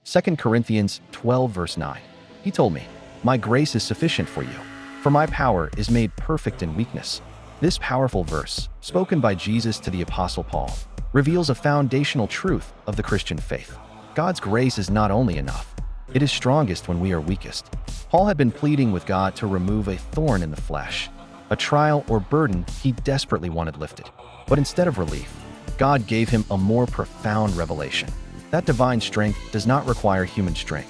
2 Corinthians 12 verse 9. He told me, "My grace is sufficient for you, for my power is made perfect in weakness." This powerful verse, spoken by Jesus to the Apostle Paul, reveals a foundational truth of the Christian faith. God's grace is not only enough, it is strongest when we are weakest. Paul had been pleading with God to remove a thorn in the flesh, a trial or burden he desperately wanted lifted. But instead of relief, God gave him a more profound revelation. That divine strength does not require human strength.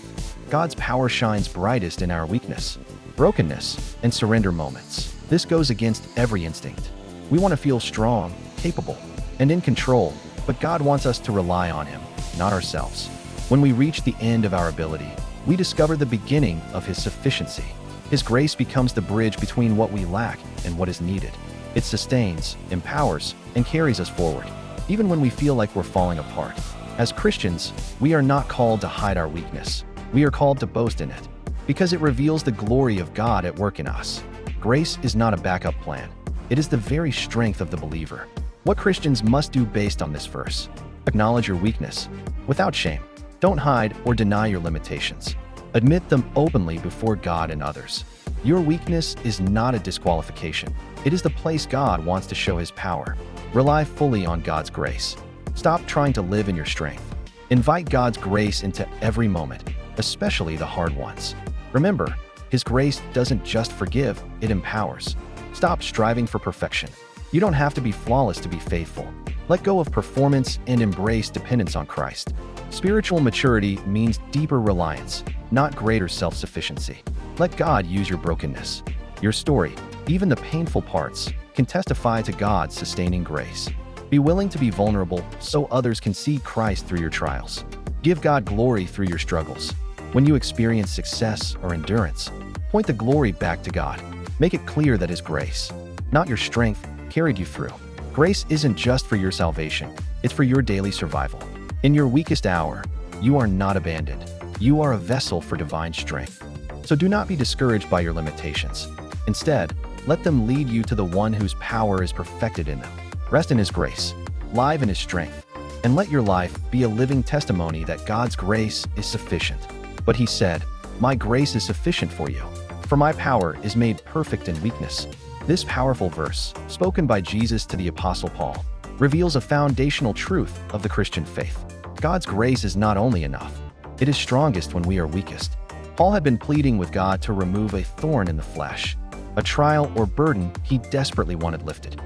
God's power shines brightest in our weakness, brokenness, and surrender moments. This goes against every instinct. We want to feel strong, capable, and in control, but God wants us to rely on Him, not ourselves. When we reach the end of our ability, we discover the beginning of His sufficiency. His grace becomes the bridge between what we lack and what is needed. It sustains, empowers, and carries us forward, even when we feel like we're falling apart. As Christians, we are not called to hide our weakness. We are called to boast in it, because it reveals the glory of God at work in us. Grace is not a backup plan. It is the very strength of the believer. What Christians must do based on this verse: acknowledge your weakness without shame. Don't hide or deny your limitations. Admit them openly before God and others. Your weakness is not a disqualification. It is the place God wants to show His power. Rely fully on God's grace. Stop trying to live in your strength. Invite God's grace into every moment, especially the hard ones. Remember, His grace doesn't just forgive, it empowers. Stop striving for perfection. You don't have to be flawless to be faithful. Let go of performance and embrace dependence on Christ. Spiritual maturity means deeper reliance, not greater self-sufficiency. Let God use your brokenness. Your story, even the painful parts, can testify to God's sustaining grace. Be willing to be vulnerable so others can see Christ through your trials. Give God glory through your struggles. When you experience success or endurance, point the glory back to God. Make it clear that His grace, not your strength, carried you through. Grace isn't just for your salvation, it's for your daily survival. In your weakest hour, you are not abandoned. You are a vessel for divine strength. So do not be discouraged by your limitations. Instead, let them lead you to the one whose power is perfected in them. Rest in His grace, live in His strength, and let your life be a living testimony that God's grace is sufficient. But He said, "My grace is sufficient for you, for my power is made perfect in weakness." This powerful verse, spoken by Jesus to the Apostle Paul, reveals a foundational truth of the Christian faith. God's grace is not only enough, it is strongest when we are weakest. Paul had been pleading with God to remove a thorn in the flesh, a trial or burden he desperately wanted lifted.